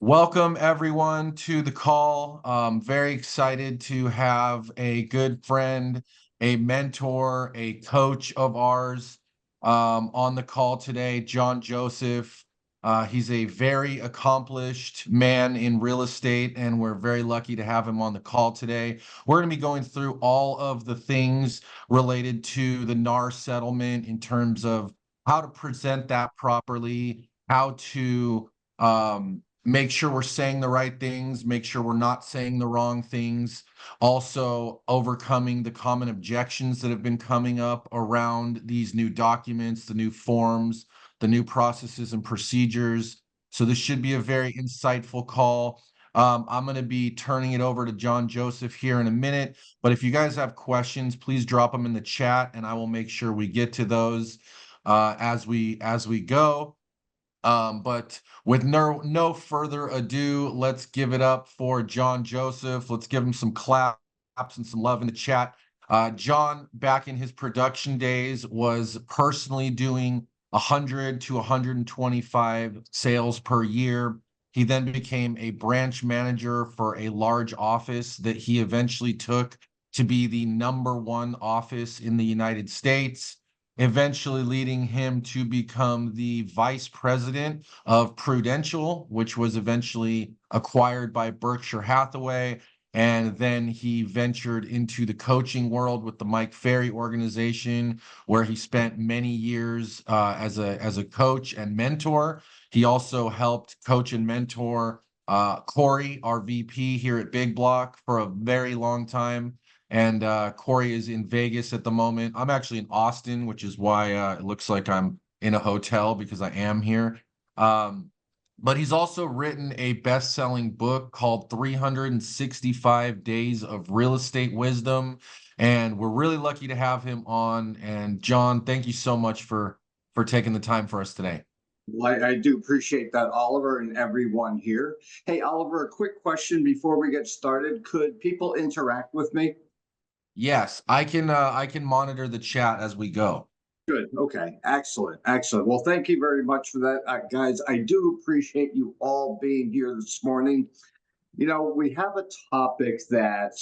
Welcome everyone to the call. Very excited to have a good friend, a mentor, a coach of ours on the call today, John Joseph. He's a very accomplished man in real estate, and we're very lucky to have him on the call today. We're going to be going through all of the things related to the NAR settlement in terms of how to present that properly, how to make sure we're saying the right things, make sure we're not saying the wrong things. Also, overcoming the common objections that have been coming up around these new documents, the new forms, the new processes and procedures. So this should be a very insightful call. I'm going to be turning it over to John Joseph here in a minute, but if you guys have questions, please drop them in the chat and I will make sure we get to those as we go. But with no further ado, let's give it up for John Joseph. Let's give him some claps and some love in the chat. John, back in his production days, was personally doing 100 to 125 sales per year. He then became a branch manager for a large office that he eventually took to be the #1 office in the United States, eventually leading him to become the vice president of Prudential, which was eventually acquired by Berkshire Hathaway. And then he ventured into the coaching world with the Mike Ferry organization, where he spent many years as a coach and mentor. He also helped coach and mentor Corey, our VP here at Big Block, for a very long time. And Corey is in Vegas at the moment. I'm actually in Austin, which is why it looks like I'm in a hotel, because I am here. But he's also written a best-selling book called 365 Days of Real Estate Wisdom. And we're really lucky to have him on. And John, thank you so much for taking the time for us today. Well, I do appreciate that, Oliver, and everyone here. Hey, Oliver, a quick question before we get started. Could people interact with me? Yes, I can monitor the chat as we go. Good. Okay. Excellent. Excellent. Well, thank you very much for that, guys. I do appreciate you all being here this morning. We have a topic that,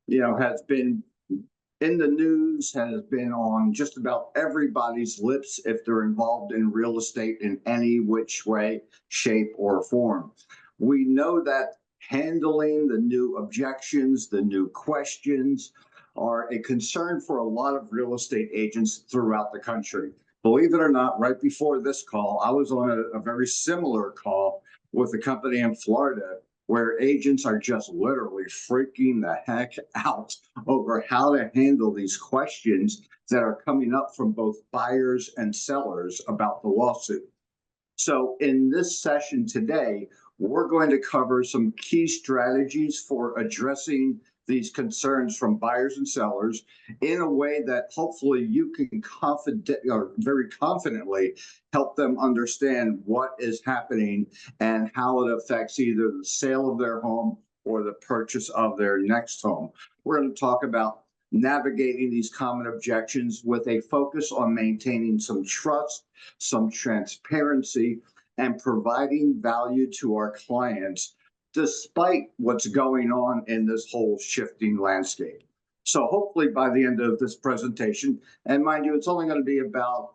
has been in the news, has been on just about everybody's lips if they're involved in real estate in any which way, shape, or form. We know that handling the new objections, the new questions, are a concern for a lot of real estate agents throughout the country. Believe it or not, right before this call, I was on a very similar call with a company in Florida where agents are just literally freaking the heck out over how to handle these questions that are coming up from both buyers and sellers about the lawsuit. So in this session today, we're going to cover some key strategies for addressing these concerns from buyers and sellers in a way that hopefully you can very confidently help them understand what is happening and how it affects either the sale of their home or the purchase of their next home. We're going to talk about navigating these common objections with a focus on maintaining some trust, some transparency, and providing value to our clients despite what's going on in this whole shifting landscape. So hopefully by the end of this presentation, and mind you, it's only going to be about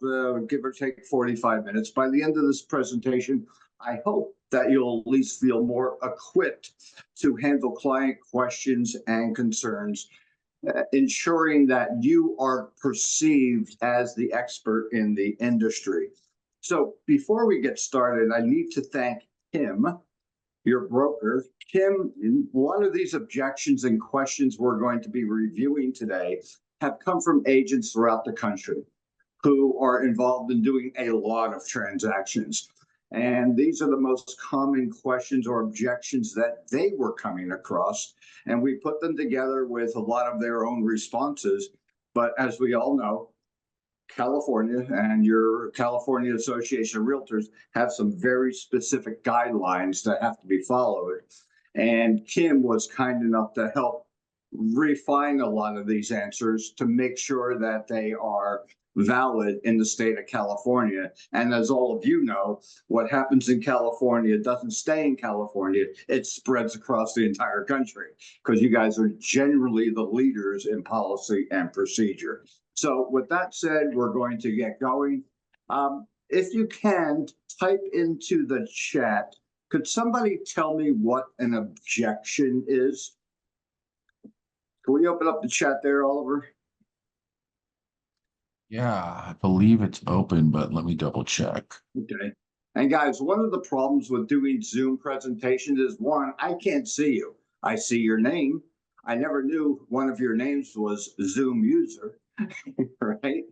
give or take 45 minutes. By the end of this presentation, I hope that you'll at least feel more equipped to handle client questions and concerns, ensuring that you are perceived as the expert in the industry. So before we get started, I need to thank Kim, your broker. Kim, a lot of these objections and questions we're going to be reviewing today have come from agents throughout the country who are involved in doing a lot of transactions. And these are the most common questions or objections that they were coming across. And we put them together with a lot of their own responses. But as we all know, California and your California Association of Realtors have some very specific guidelines that have to be followed. And Kim was kind enough to help refine a lot of these answers to make sure that they are valid in the state of California. And as all of you know, what happens in California doesn't stay in California, it spreads across the entire country because you guys are generally the leaders in policy and procedure. So with that said, we're going to get going. If you can, type into the chat, could somebody tell me what an objection is? Can we open up the chat there, Oliver? Yeah, I believe it's open, but let me double check. Okay. And guys, one of the problems with doing Zoom presentations is one, I can't see you. I see your name. I never knew one of your names was Zoom user, right?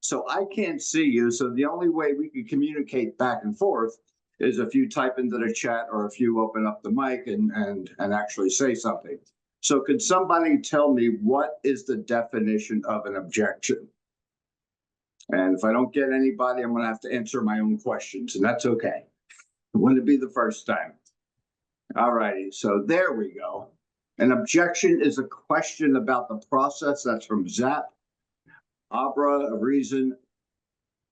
So I can't see you. So the only way we can communicate back and forth is if you type into the chat or if you open up the mic and actually say something. So could somebody tell me what is the definition of an objection? And if I don't get anybody, I'm going to have to answer my own questions, and that's okay. It wouldn't be the first time. All righty, so there we go. An objection is a question about the process. That's from Zap. Abra, a reason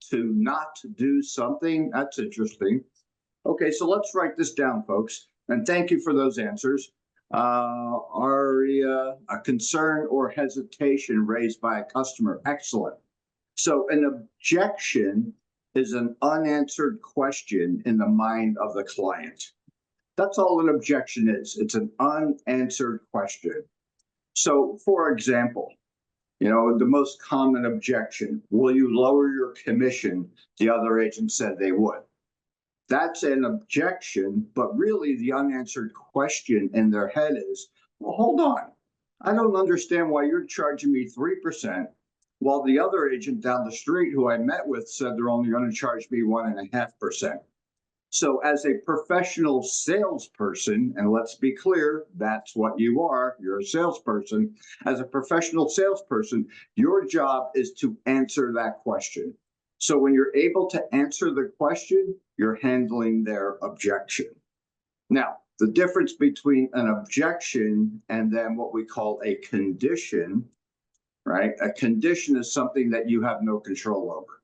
to not do something. That's interesting. Okay, so let's write this down, folks. And thank you for those answers. Aria, a concern or hesitation raised by a customer. Excellent. So an objection is an unanswered question in the mind of the client. That's all an objection is. It's an unanswered question. So for example, the most common objection, will you lower your commission? The other agent said they would. That's an objection, but really the unanswered question in their head is, well, hold on. I don't understand why you're charging me 3%. While the other agent down the street who I met with said they're only going to charge me 1.5%. So as a professional salesperson, and let's be clear, that's what you are, you're a salesperson. As a professional salesperson, your job is to answer that question. So when you're able to answer the question, you're handling their objection. Now, the difference between an objection and then what we call a condition, right? A condition is something that you have no control over.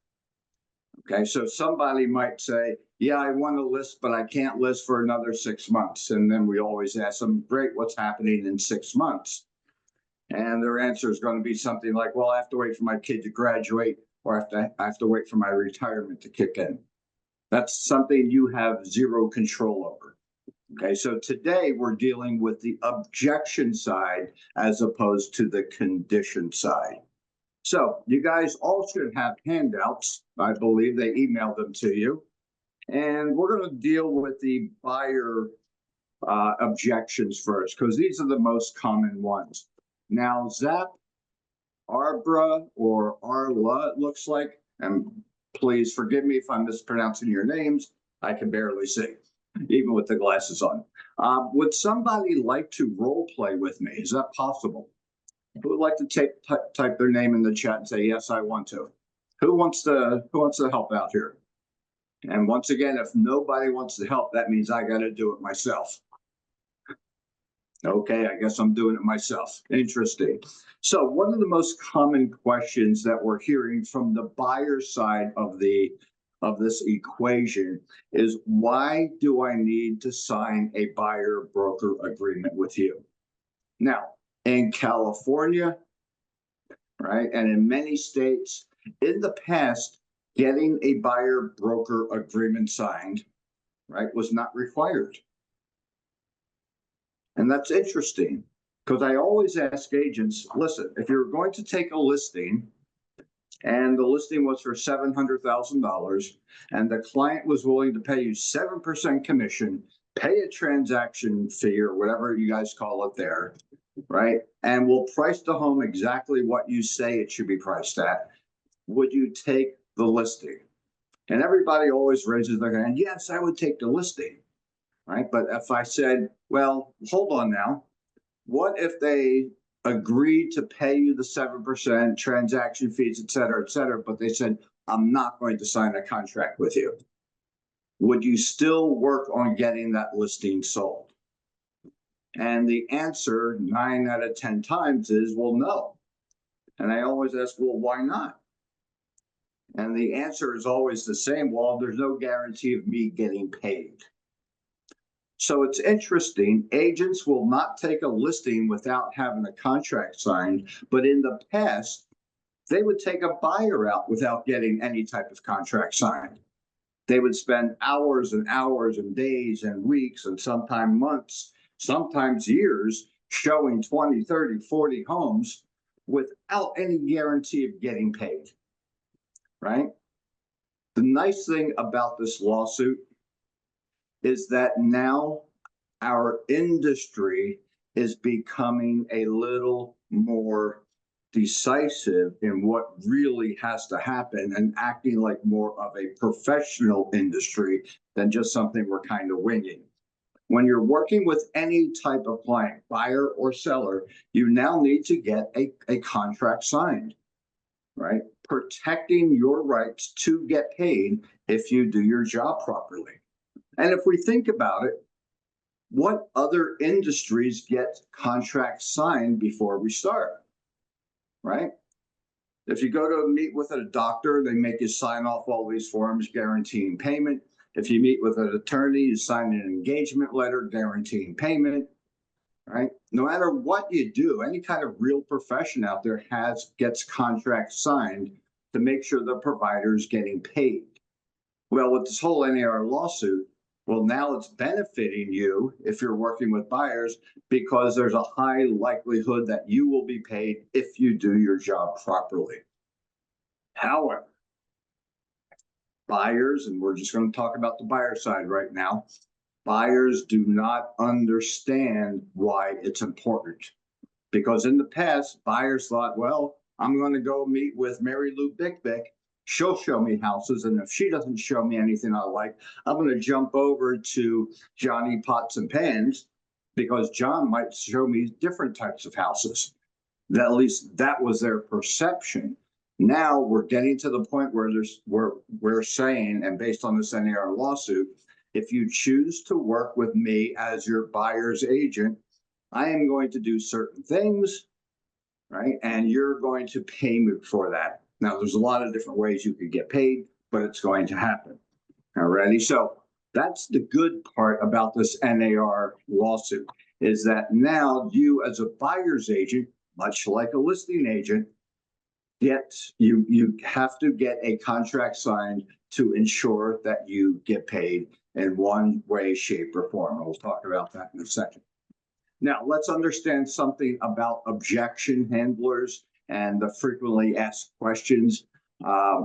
Okay, so somebody might say, yeah, I want to list, but I can't list for another 6 months. And then we always ask them, great, what's happening in 6 months? And their answer is going to be something like, well, I have to wait for my kid to graduate, or I have to wait for my retirement to kick in. That's something you have zero control over. Okay, so today we're dealing with the objection side as opposed to the condition side. So you guys all should have handouts. I believe they emailed them to you. And we're going to deal with the buyer objections first, because these are the most common ones. Now, Zap, Arbra, or Arla, it looks like, and please forgive me if I'm mispronouncing your names. I can barely see, even with the glasses on. Would somebody like to role play with me? Is that possible? Who would like to type their name in the chat and say, yes, I want to? Who wants to help out here? And once again, if nobody wants to help, that means I got to do it myself. Okay, I guess I'm doing it myself. Interesting. So one of the most common questions that we're hearing from the buyer side of this equation is, why do I need to sign a buyer broker agreement with you? Now, in California, right, and in many states, in the past, getting a buyer broker agreement signed, right, was not required. And that's interesting, because I always ask agents, listen, if you're going to take a listing and the listing was for $700,000 and the client was willing to pay you 7% commission, pay a transaction fee or whatever you guys call it there, right? And we'll price the home exactly what you say it should be priced at. Would you take the listing? And everybody always raises their hand. Yes, I would take the listing, right? But if I said, well, hold on now, what if they agreed to pay you the 7% transaction fees, et cetera, but they said, I'm not going to sign a contract with you? Would you still work on getting that listing sold? And the answer 9 out of 10 times is, well, no. And I always ask, well, why not? And the answer is always the same. Well, there's no guarantee of me getting paid. So it's interesting. Agents will not take a listing without having a contract signed, but in the past, they would take a buyer out without getting any type of contract signed. They would spend hours and hours and days and weeks and sometimes months, sometimes years showing 20, 30, 40 homes without any guarantee of getting paid, right? The nice thing about this lawsuit is that now our industry is becoming a little more decisive in what really has to happen and acting like more of a professional industry than just something we're kind of winging. When you're working with any type of client, buyer or seller, you now need to get a contract signed, right? Protecting your rights to get paid if you do your job properly. And if we think about it, what other industries get contracts signed before we start, right? If you go to meet with a doctor, they make you sign off all these forms guaranteeing payment. If you meet with an attorney, you sign an engagement letter guaranteeing payment, right? No matter what you do, any kind of real profession out there gets contracts signed to make sure the provider is getting paid. Well, with this whole NAR lawsuit, well, now it's benefiting you if you're working with buyers because there's a high likelihood that you will be paid if you do your job properly. However, buyers, and we're just going to talk about the buyer side right now, buyers do not understand why it's important. Because in the past, buyers thought, well, I'm going to go meet with Mary Lou Bick. She'll show me houses. And if she doesn't show me anything I like, I'm going to jump over to Johnny Pots and Pans because John might show me different types of houses. That, at least that was their perception. Now we're getting to the point where we're saying, and based on this NAR lawsuit, if you choose to work with me as your buyer's agent, I am going to do certain things, right? And you're going to pay me for that. Now, there's a lot of different ways you could get paid, but it's going to happen. Alrighty, so that's the good part about this NAR lawsuit, is that now you as a buyer's agent, much like a listing agent, you have to get a contract signed to ensure that you get paid in one way, shape, or form. We'll talk about that in a second. Now, let's understand something about objection handlers and the frequently asked questions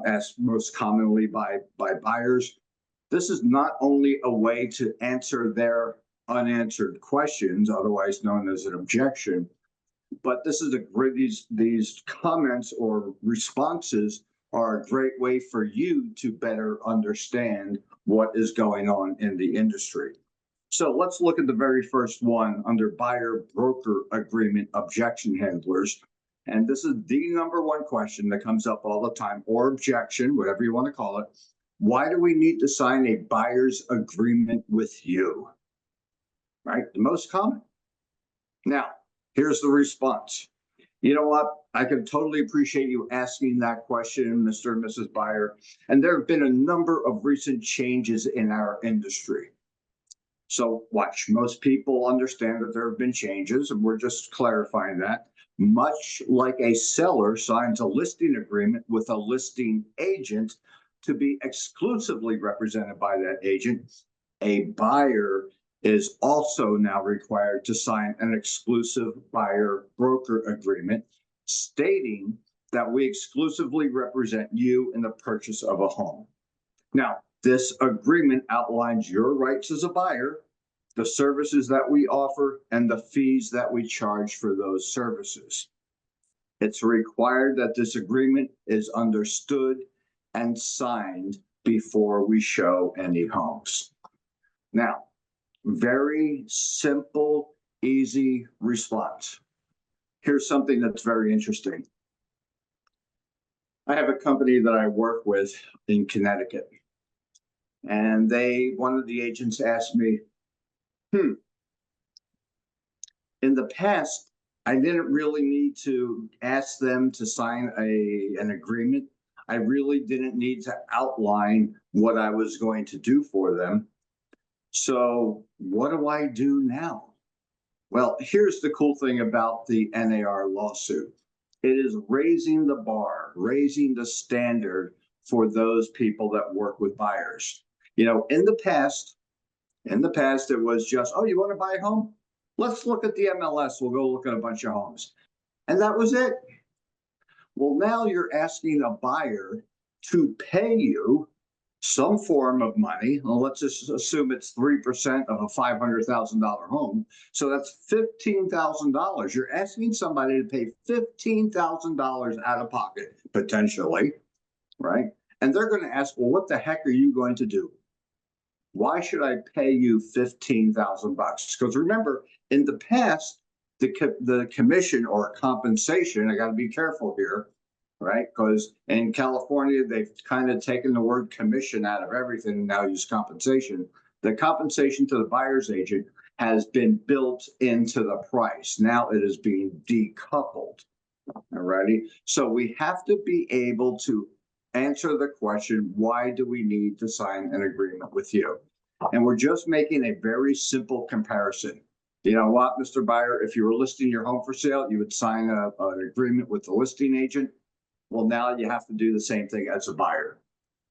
asked most commonly by buyers. This is not only a way to answer their unanswered questions, otherwise known as an objection, but this is these comments or responses are a great way for you to better understand what is going on in the industry. So let's look at the very first one under buyer broker agreement objection handlers. And this is the number one question that comes up all the time, or objection, whatever you want to call it. Why do we need to sign a buyer's agreement with you? Right? The most common. Now, here's the response. You know what? I can totally appreciate you asking that question, Mr. and Mrs. Buyer. And there have been a number of recent changes in our industry. So watch, most people understand that there have been changes, and we're just clarifying that. Much like a seller signs a listing agreement with a listing agent to be exclusively represented by that agent, a buyer is also now required to sign an exclusive buyer broker agreement stating that we exclusively represent you in the purchase of a home. Now, this agreement outlines your rights as a buyer, the services that we offer, and the fees that we charge for those services. It's required that this agreement is understood and signed before we show any homes. Now, very simple, easy response. Here's something that's very interesting. I have a company that I work with in Connecticut. And one of the agents asked me, in the past, I didn't really need to ask them to sign an agreement. I really didn't need to outline what I was going to do for them. So what do I do now? Well, here's the cool thing about the NAR lawsuit. It is raising the bar, raising the standard for those people that work with buyers. You know, in the past, it was just, oh, you want to buy a home? Let's look at the MLS. We'll go look at a bunch of homes. And that was it. Well, now you're asking a buyer to pay you some form of money. Well, let's just assume it's 3% of a $500,000 home. So that's $15,000. You're asking somebody to pay $15,000 out of pocket, potentially, right? And they're going to ask, well, what the heck are you going to do? Why should I pay you $15,000? Because remember, in the past, the commission or compensation, I got to be careful here, right? Because in California, they've kind of taken the word commission out of everything and now use compensation. The compensation to the buyer's agent has been built into the price. Now it is being decoupled. All righty. So we have to be able to answer the question, why do we need to sign an agreement with you? And we're just making a very simple comparison. You know what, Mr. Buyer, if you were listing your home for sale, you would sign an agreement with the listing agent. Well, now you have to do the same thing as a buyer,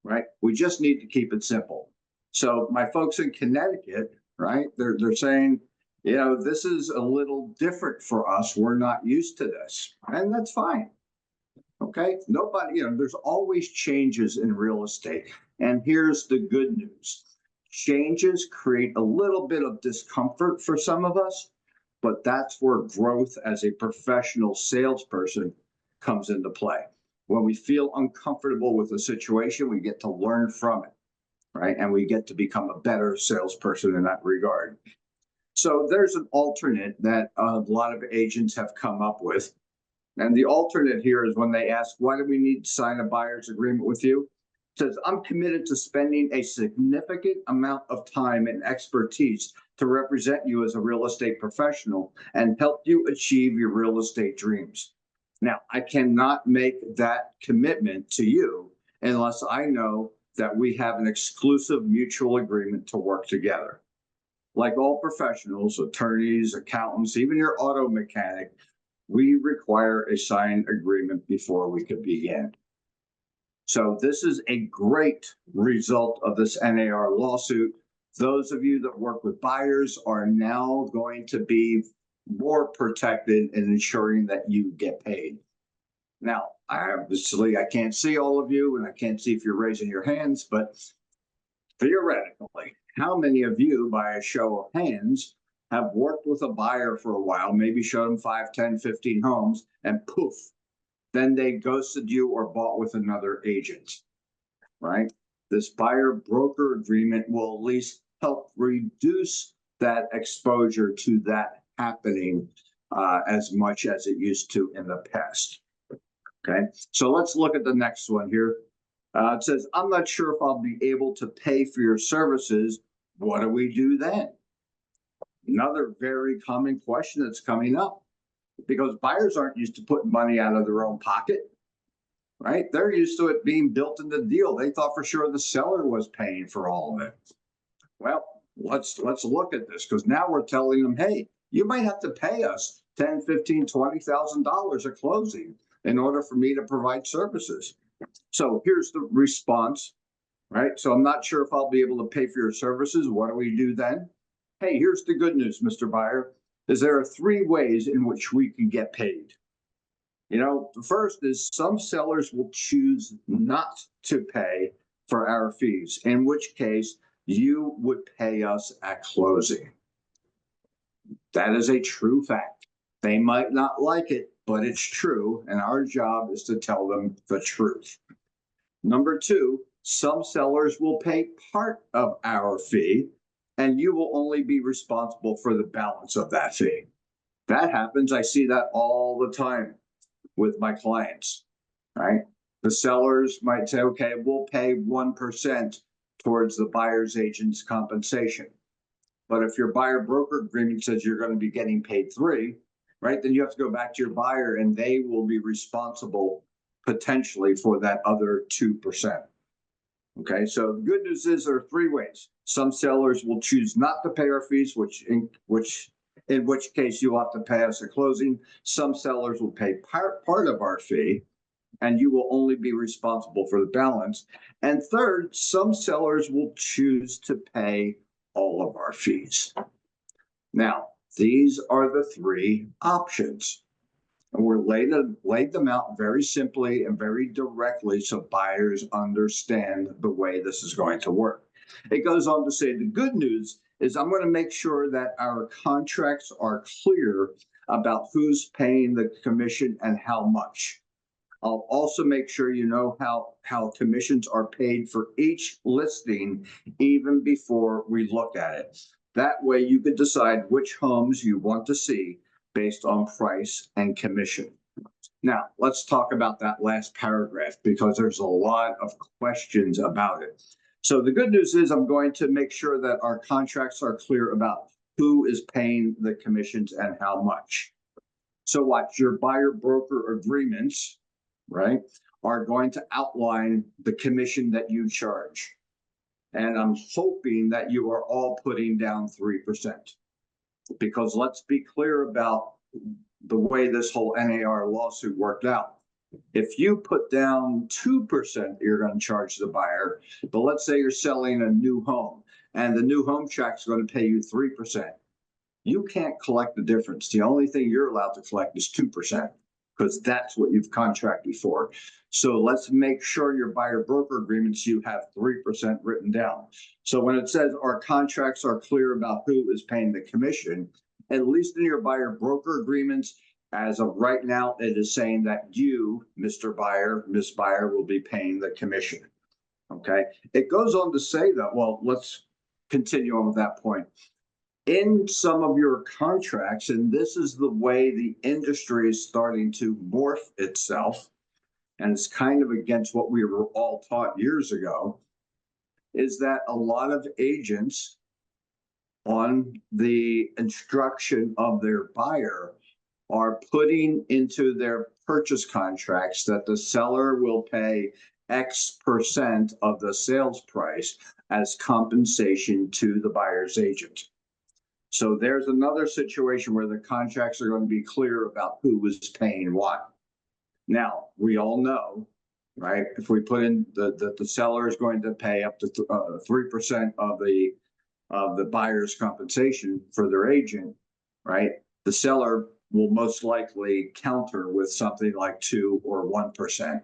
right? We just need to keep it simple. So my folks in Connecticut, right, they're saying, you know, this is a little different for us. We're not used to this, and that's fine. Okay, nobody, you know, there's always changes in real estate. And here's the good news. Changes create a little bit of discomfort for some of us, but that's where growth as a professional salesperson comes into play. When we feel uncomfortable with a situation, we get to learn from it, right? And we get to become a better salesperson in that regard. So there's an alternate that a lot of agents have come up with. And the alternate here is when they ask, why do we need to sign a buyer's agreement with you? It says, I'm committed to spending a significant amount of time and expertise to represent you as a real estate professional and help you achieve your real estate dreams. Now, I cannot make that commitment to you unless I know that we have an exclusive mutual agreement to work together. Like all professionals, attorneys, accountants, even your auto mechanic, we require a signed agreement before we can begin. So this is a great result of this NAR lawsuit. Those of you that work with buyers are now going to be more protected in ensuring that you get paid. Now, obviously, I can't see all of you and I can't see if you're raising your hands, but theoretically, how many of you, by a show of hands, have worked with a buyer for a while, maybe showed them 5, 10, 15 homes, and poof, then they ghosted you or bought with another agent, right? This buyer broker agreement will at least help reduce that exposure to that happening as much as it used to in the past. Okay, so let's look at the next one here. It says, I'm not sure if I'll be able to pay for your services. What do we do then? Another very common question that's coming up, because buyers aren't used to putting money out of their own pocket, right? They're used to it being built in the deal. They thought for sure the seller was paying for all of it. Well, let's look at this, because now we're telling them, hey, you might have to pay us $10, $15, $20,000 at closing in order for me to provide services. So here's the response, right? So I'm not sure if I'll be able to pay for your services. What do we do then? Hey, here's the good news, Mr. Buyer, is there are 3 ways in which we can get paid. You know, the first is some sellers will choose not to pay for our fees, in which case you would pay us at closing. That is a true fact. They might not like it, but it's true, and our job is to tell them the truth. Number 2, some sellers will pay part of our fee, and you will only be responsible for the balance of that fee. That happens. I see that all the time with my clients, right? The sellers might say, okay, we'll pay 1% towards the buyer's agent's compensation. But if your buyer broker agreement says you're going to be getting paid 3, right, then you have to go back to your buyer and they will be responsible potentially for that other 2%. Okay, so the good news is there are three ways. Some sellers will choose not to pay our fees, in which case you will have to pay us at closing. Some sellers will pay part of our fee, and you will only be responsible for the balance. And third, some sellers will choose to pay all of our fees. Now, these are the three options. And we're laid them out very simply and very directly so buyers understand the way this is going to work. It goes on to say the good news is I'm going to make sure that our contracts are clear about who's paying the commission and how much. I'll also make sure you know how commissions are paid for each listing even before we look at it. That way you can decide which homes you want to see based on price and commission. Now, let's talk about that last paragraph because there's a lot of questions about it. So the good news is I'm going to make sure that our contracts are clear about who is paying the commissions and how much. So what your buyer broker agreements, right, are going to outline the commission that you charge. And I'm hoping that you are all putting down 3%. Because let's be clear about the way this whole NAR lawsuit worked out. If you put down 2%, you're going to charge the buyer. But let's say you're selling a new home and the new home check is going to pay you 3%. You can't collect the difference. The only thing you're allowed to collect is 2% because that's what you've contracted for. So let's make sure your buyer broker agreements, you have 3% written down. So when it says our contracts are clear about who is paying the commission, at least in your buyer broker agreements, as of right now, it is saying that you, Mr. Buyer, Miss Buyer, will be paying the commission. Okay. It goes on to say that, well, let's continue on with that point. In some of your contracts, and this is the way the industry is starting to morph itself, and it's kind of against what we were all taught years ago, is that a lot of agents on the instruction of their buyer are putting into their purchase contracts that the seller will pay X% of the sales price as compensation to the buyer's agent. So there's another situation where the contracts are going to be clear about who is paying what. Now, we all know, right, if we put in the seller is going to pay up to 3% of the buyer's compensation for their agent, right, the seller will most likely counter with something like 2 or 1%.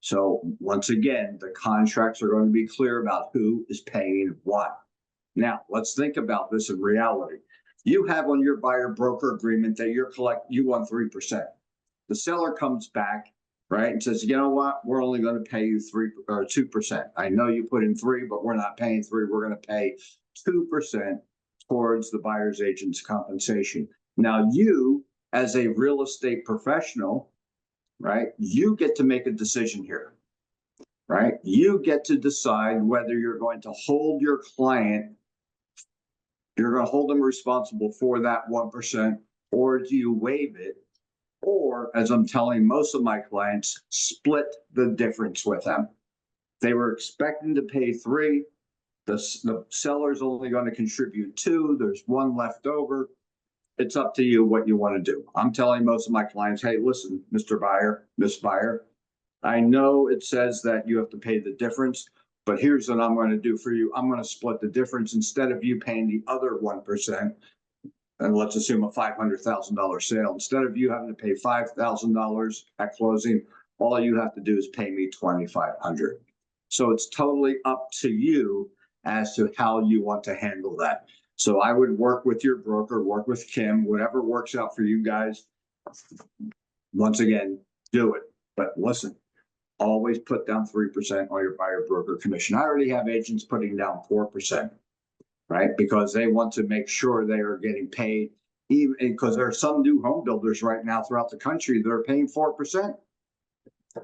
So once again, the contracts are going to be clear about who is paying what. Now, let's think about this in reality. You have on your buyer broker agreement that you want 3%. The seller comes back, right, and says, you know what, we're only going to pay you 3 or 2%. I know you put in 3, but we're not paying 3. We're going to pay 2% towards the buyer's agent's compensation. Now, you, as a real estate professional, right, you get to make a decision here, right? You get to decide whether you're going to hold your client, you're going to hold them responsible for that 1%, or do you waive it? Or, as I'm telling most of my clients, split the difference with them. They were expecting to pay 3. The seller's only going to contribute 2. There's 1 left over. It's up to you what you want to do. I'm telling most of my clients, hey, listen, Mr. Buyer, Miss Buyer, I know it says that you have to pay the difference, but here's what I'm going to do for you. I'm going to split the difference. Instead of you paying the other 1%, and let's assume a $500,000 sale, instead of you having to pay $5,000 at closing, all you have to do is pay me $2,500. So it's totally up to you as to how you want to handle that. So I would work with your broker, work with Kim, whatever works out for you guys. Once again, do it. But listen, always put down 3% on your buyer broker commission. I already have agents putting down 4%, right? Because they want to make sure they are getting paid, even because there are some new home builders right now throughout the country that are paying 4%.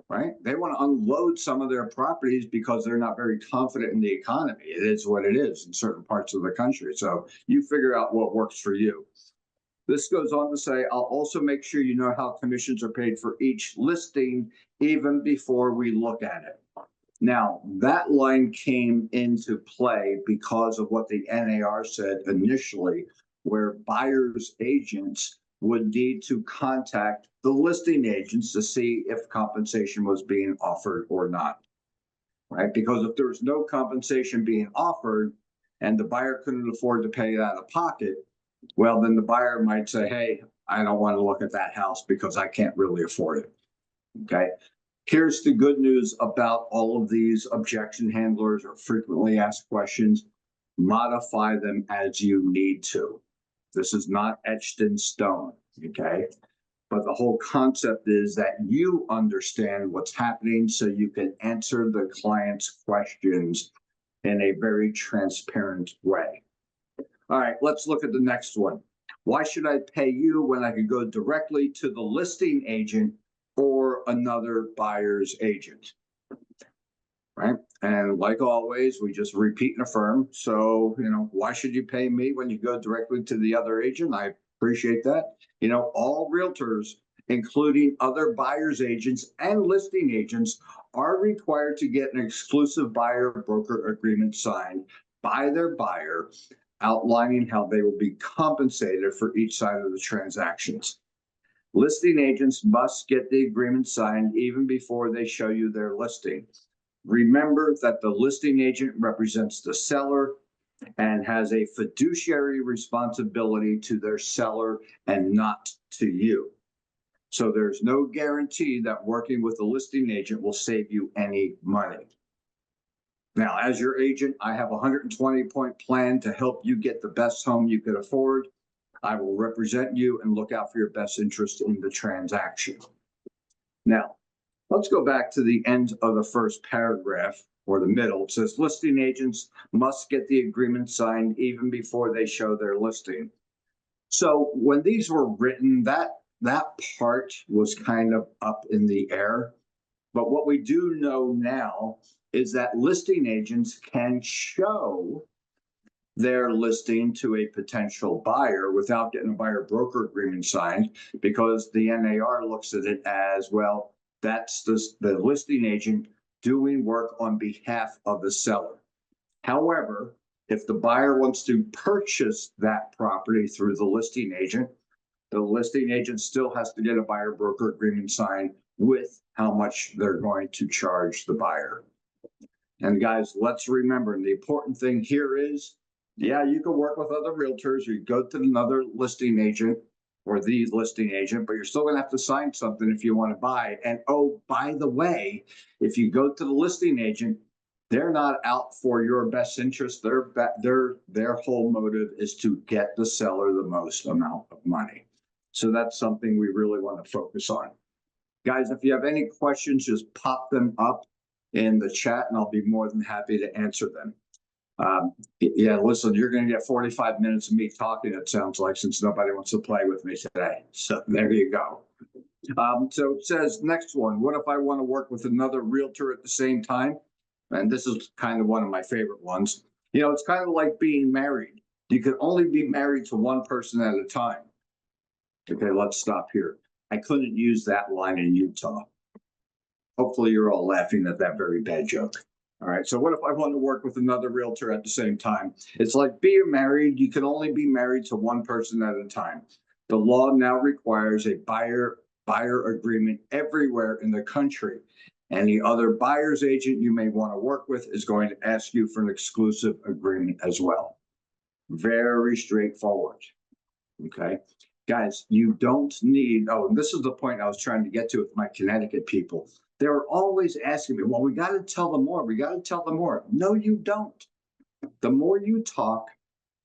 Right? They want to unload some of their properties because they're not very confident in the economy. It is what it is in certain parts of the country. So you figure out what works for you. This goes on to say, I'll also make sure you know how commissions are paid for each listing, even before we look at it. Now, that line came into play because of what the NAR said initially, where buyer's agents would need to contact the listing agents to see if compensation was being offered or not, right? Because if there was no compensation being offered and the buyer couldn't afford to pay it out of pocket, well, then the buyer might say, hey, I don't want to look at that house because I can't really afford it. Okay. Here's the good news about all of these objection handlers or frequently asked questions. Modify them as you need to. This is not etched in stone. Okay. But the whole concept is that you understand what's happening so you can answer the client's questions in a very transparent way. All right, let's look at the next one. Why should I pay you when I could go directly to the listing agent or another buyer's agent? Right? And like always, we just repeat and affirm. So, why should you pay me when you go directly to the other agent? I appreciate that. All realtors, including other buyer's agents and listing agents, are required to get an exclusive buyer broker agreement signed by their buyer, outlining how they will be compensated for each side of the transactions. Listing agents must get the agreement signed even before they show you their listing. Remember that the listing agent represents the seller and has a fiduciary responsibility to their seller and not to you. So there's no guarantee that working with a listing agent will save you any money. Now, as your agent, I have a 120-point plan to help you get the best home you could afford. I will represent you and look out for your best interest in the transaction. Now, let's go back to the end of the first paragraph or the middle. It says listing agents must get the agreement signed even before they show their listing. So when these were written, that part was kind of up in the air. But what we do know now is that listing agents can show their listing to a potential buyer without getting a buyer broker agreement signed, because the NAR looks at it as, well, that's the listing agent doing work on behalf of the seller. However, if the buyer wants to purchase that property through the listing agent still has to get a buyer broker agreement signed with how much they're going to charge the buyer. And guys, let's remember, the important thing here is, yeah, you can work with other realtors, or you go to another listing agent or the listing agent, but you're still going to have to sign something if you want to buy. And oh, by the way, if you go to the listing agent, they're not out for your best interest. Their whole motive is to get the seller the most amount of money. So that's something we really want to focus on. Guys, if you have any questions, just pop them up in the chat and I'll be more than happy to answer them. Yeah, listen, you're going to get 45 minutes of me talking, it sounds like, since nobody wants to play with me today. So there you go. So it says, next one, what if I want to work with another realtor at the same time? And this is kind of one of my favorite ones. It's kind of like being married. You can only be married to one person at a time. Okay, let's stop here. I couldn't use that line in Utah. Hopefully you're all laughing at that very bad joke. All right, so what if I want to work with another realtor at the same time? It's like being married. You can only be married to one person at a time. The law now requires a buyer agreement everywhere in the country. Any other buyer's agent you may want to work with is going to ask you for an exclusive agreement as well. Very straightforward. Okay. Guys, you don't need, and this is the point I was trying to get to with my Connecticut people. They were always asking me, well, we got to tell them more. We got to tell them more. No, you don't. The more you talk,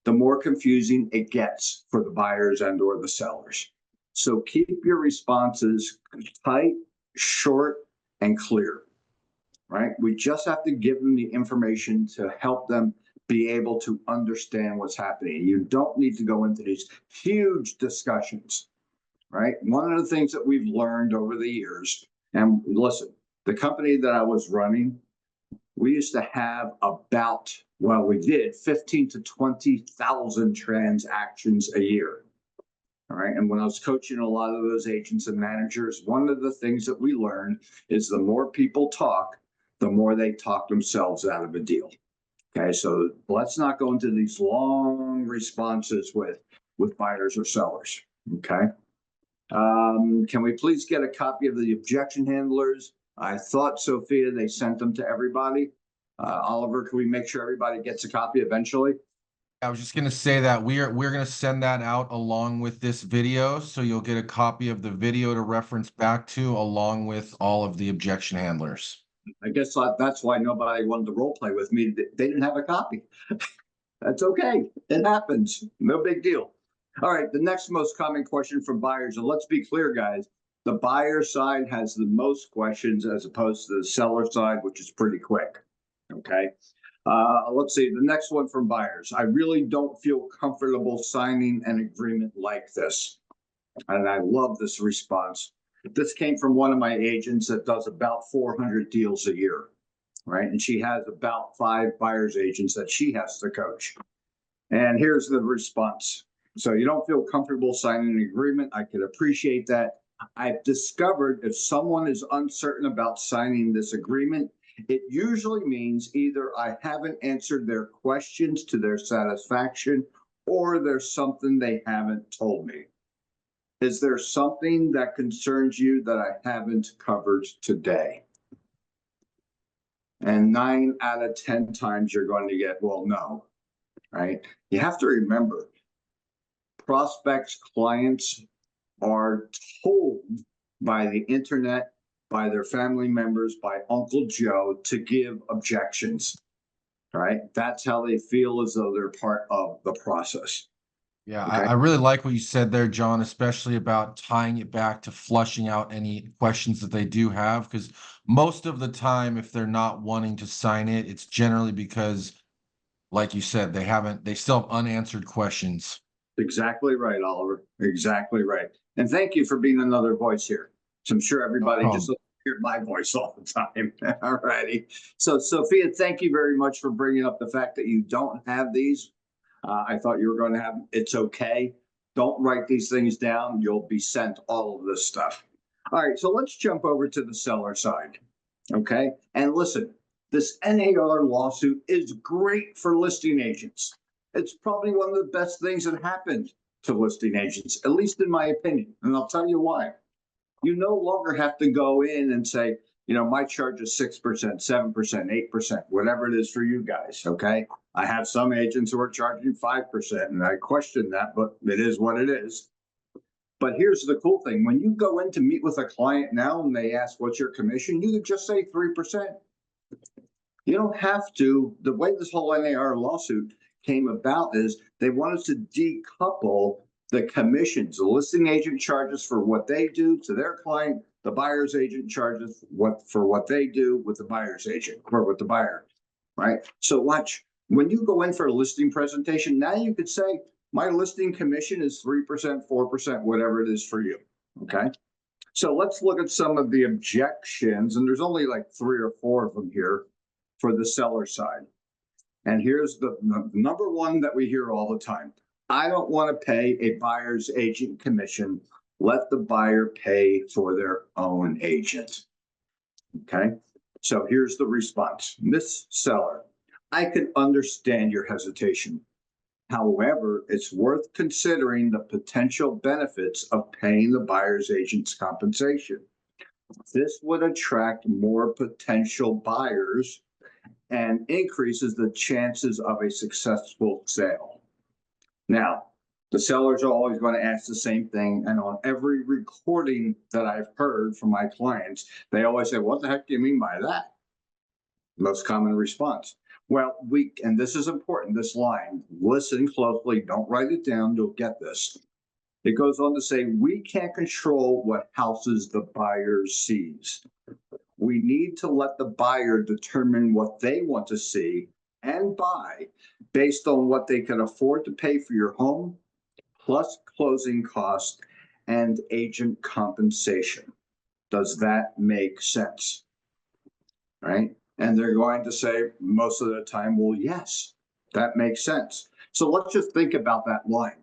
the more confusing it gets for the buyers and or the sellers. So keep your responses tight, short, and clear, right? We just have to give them the information to help them be able to understand what's happening. You don't need to go into these huge discussions, right? One of the things that we've learned over the years, and listen, the company that I was running, we used to have about, we did 15 to 20,000 transactions a year. All right. And when I was coaching a lot of those agents and managers, one of the things that we learned is the more people talk, the more they talk themselves out of a deal. Okay. So let's not go into these long responses with buyers or sellers. Okay. Can we please get a copy of the objection handlers? I thought, Sophia, they sent them to everybody. Oliver, can we make sure everybody gets a copy eventually? I was just gonna say that we're gonna send that out along with this video, so you'll get a copy of the video to reference back to, along with all of the objection handlers. I guess that's why nobody wanted to role play with me. They didn't have a copy. That's okay. It happens. No big deal. All right. The next most common question from buyers, and let's be clear, guys, the buyer side has the most questions as opposed to the seller side, which is pretty quick. Okay. Let's see. The next one from buyers. I really don't feel comfortable signing an agreement like this. And I love this response. This came from one of my agents that does about 400 deals a year, right? And she has about 5 buyers agents that she has to coach. And here's the response. So you don't feel comfortable signing an agreement. I could appreciate that. I've discovered if someone is uncertain about signing this agreement, it usually means either I haven't answered their questions to their satisfaction or there's something they haven't told me. Is there something that concerns you that I haven't covered today? And 9 out of 10 times you're going to get, well, no, right? You have to remember, prospects, clients are told by the internet, by their family members, by Uncle Joe to give objections, right? That's how they feel as though they're part of the process. Yeah, Okay. I really like what you said there, John, especially about tying it back to flushing out any questions that they do have, because most of the time, if they're not wanting to sign it, it's generally because, like you said, they still have unanswered questions. Exactly right, Oliver. Exactly right. And thank you for being another voice here. So I'm sure everybody just heard my voice all the time. All righty. So, Sophia, thank you very much for bringing up the fact that you don't have these. I thought you were going to have them. It's okay. Don't write these things down. You'll be sent all of this stuff. All right. So let's jump over to the seller side. Okay. And listen, this NAR lawsuit is great for listing agents. It's probably one of the best things that happened to listing agents, at least in my opinion. And I'll tell you why. You no longer have to go in and say, my charge is 6%, 7%, 8%, whatever it is for you guys. Okay. I have some agents who are charging 5%, and I question that, but it is what it is. But here's the cool thing. When you go in to meet with a client now and they ask, what's your commission? You could just say 3%. You don't have to. The way this whole NAR lawsuit came about is they wanted to decouple the commissions. The listing agent charges for what they do to their client. The buyer's agent charges for what they do with the buyer's agent or with the buyer, right? So watch. When you go in for a listing presentation, now you could say, my listing commission is 3%, 4%, whatever it is for you, okay? So let's look at some of the objections, and there's only like 3 or 4 of them here for the seller side. And here's the number one that we hear all the time. I don't want to pay a buyer's agent commission. Let the buyer pay for their own agent. Okay. So here's the response. Miss Seller, I can understand your hesitation. However, it's worth considering the potential benefits of paying the buyer's agent's compensation. This would attract more potential buyers and increases the chances of a successful sale. Now, the sellers are always going to ask the same thing. And on every recording that I've heard from my clients, they always say, what the heck do you mean by that? Most common response. Well, and this is important, this line, listen closely, don't write it down, you'll get this. It goes on to say, we can't control what houses the buyer sees. We need to let the buyer determine what they want to see and buy based on what they can afford to pay for your home, plus closing costs and agent compensation. Does that make sense? Right? And they're going to say most of the time, well, yes, that makes sense. So let's just think about that line.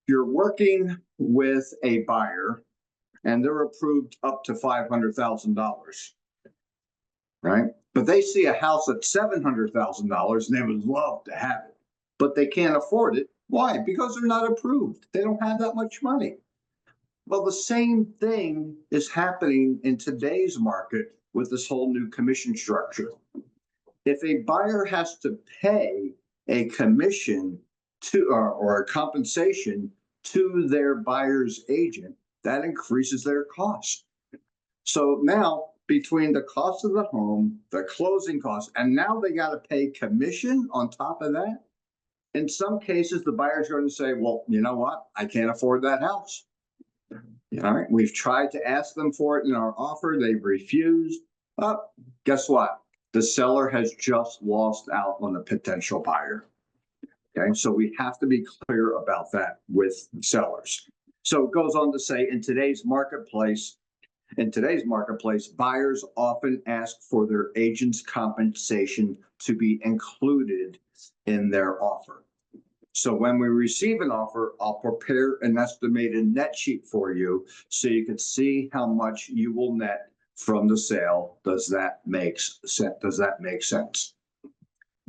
you're working with a buyer and they're approved up to $500,000, right? But they see a house at $700,000 and they would love to have it, but they can't afford it. Why? Because they're not approved. They don't have that much money. Well, the same thing is happening in today's market with this whole new commission structure. If a buyer has to pay a commission to or a compensation to their buyer's agent, that increases their cost. So now, between the cost of the home, the closing costs, and now they got to pay commission on top of that. In some cases, the buyer's going to say, well, you know what? I can't afford that house. All right, we've tried to ask them for it in our offer. They've refused. Guess what? The seller has just lost out on a potential buyer. Okay, so we have to be clear about that with sellers. So it goes on to say, in today's marketplace, buyers often ask for their agent's compensation to be included in their offer. So when we receive an offer, I'll prepare an estimated net sheet for you so you can see how much you will net from the sale. Does that make sense?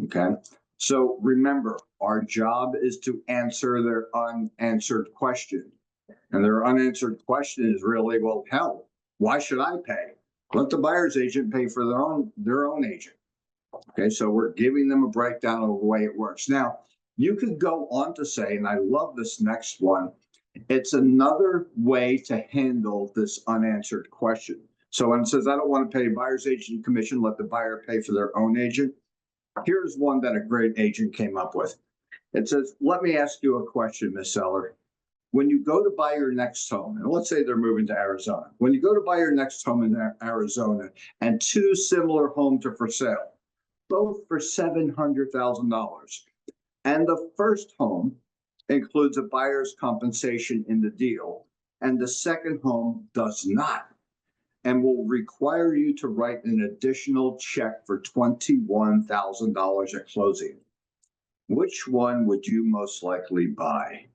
Okay. So remember, our job is to answer their unanswered question. And their unanswered question is really, well, hell, why should I pay? Let the buyer's agent pay for their own agent. Okay, so we're giving them a breakdown of the way it works. Now, you could go on to say, and I love this next one, it's another way to handle this unanswered question. So when it says, I don't want to pay buyer's agent commission, let the buyer pay for their own agent. Here's one that a great agent came up with. It says, let me ask you a question, Miss Seller. When you go to buy your next home, and let's say they're moving to Arizona, when you go to buy your next home in Arizona and two similar homes are for sale, both for $700,000, and the first home includes a buyer's compensation in the deal, and the second home does not, and will require you to write an additional check for $21,000 at closing. Which one would you most likely buy?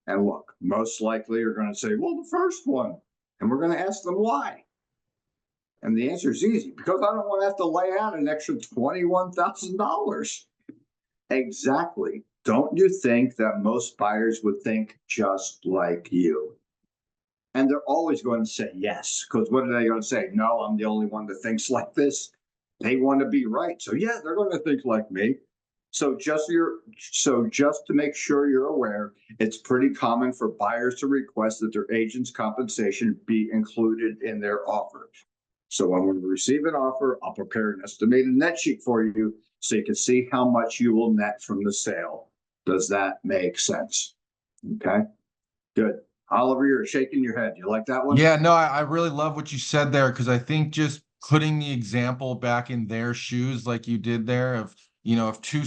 And look, most likely you're going to say, well, the first one. And we're going to ask them why. And the answer is easy, because I don't want to have to lay out an extra $21,000. Exactly. Don't you think that most buyers would think just like you? And they're always going to say yes, because what are they going to say? No, I'm the only one that thinks like this. They want to be right. So yeah, they're going to think like me. So just to make sure you're aware, it's pretty common for buyers to request that their agent's compensation be included in their offer. So when we receive an offer, I'll prepare an estimated net sheet for you so you can see how much you will net from the sale. Does that make sense? Okay, good. Oliver, you're shaking your head. You like that one? Yeah, no, I really love what you said there, because I think just putting the example back in their shoes, like you did there, of, if two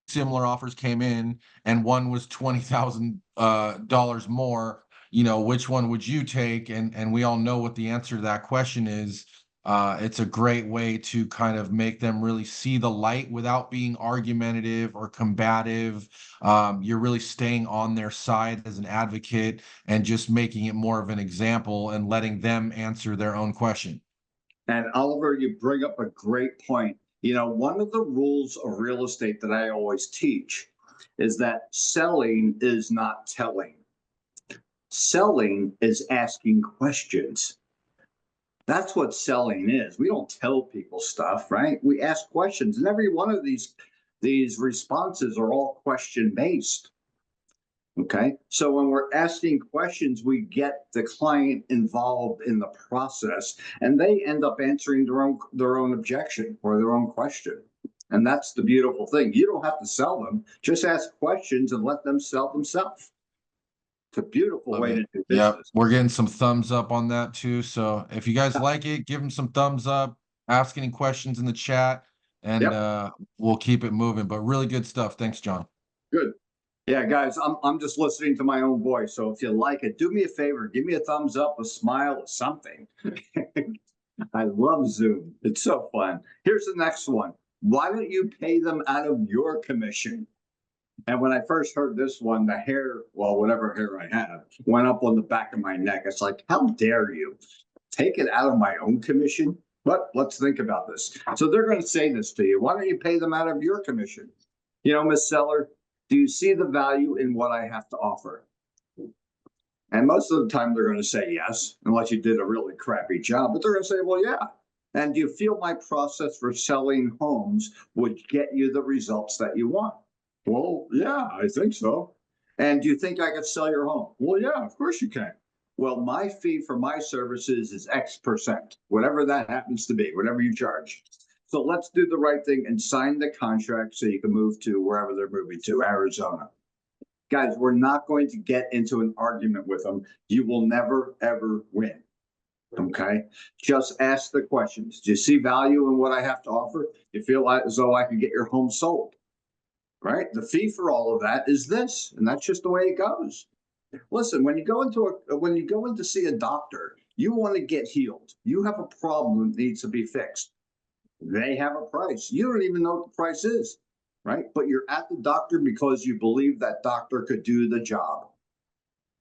similar offers came in and one was $20,000 more, which one would you take? And we all know what the answer to that question is. It's a great way to kind of make them really see the light without being argumentative or combative. You're really staying on their side as an advocate and just making it more of an example and letting them answer their own question. And Oliver, you bring up a great point. One of the rules of real estate that I always teach is that selling is not telling. Selling is asking questions. That's what selling is. We don't tell people stuff, right? We ask questions, and every one of these responses are all question based. Okay, so when we're asking questions, we get the client involved in the process, and they end up answering their own objection or their own question. And that's the beautiful thing. You don't have to sell them; just ask questions and let them sell themselves. It's a beautiful way to do business. Yep, we're getting some thumbs up on that too. So if you guys like it, give them some thumbs up. Ask any questions in the chat, and we'll keep it moving. But really good stuff. Thanks, John. Good. Yeah, guys, I'm just listening to my own voice. So if you like it, do me a favor, give me a thumbs up, a smile, or something. I love Zoom. It's so fun. Here's the next one. Why don't you pay them out of your commission? And when I first heard this one, the hair, well, whatever hair I have, went up on the back of my neck. It's like, how dare you take it out of my own commission? But let's think about this. So they're going to say this to you. Why don't you pay them out of your commission? You know, Miss Seller, do you see the value in what I have to offer? And most of the time they're going to say yes, unless you did a really crappy job. But they're going to say, well, yeah. And do you feel my process for selling homes would get you the results that you want? Well, yeah, I think so. And do you think I could sell your home? Well, yeah, of course you can. Well, my fee for my services is X%, whatever that happens to be, whatever you charge. So let's do the right thing and sign the contract so you can move to wherever they're moving to, Arizona. Guys, we're not going to get into an argument with them. You will never, ever win. Okay. Just ask the questions. Do you see value in what I have to offer? You feel as though I can get your home sold, right? The fee for all of that is this, and that's just the way it goes. Listen, when you go in to see a doctor, you want to get healed. You have a problem that needs to be fixed. They have a price. You don't even know what the price is, right? But you're at the doctor because you believe that doctor could do the job.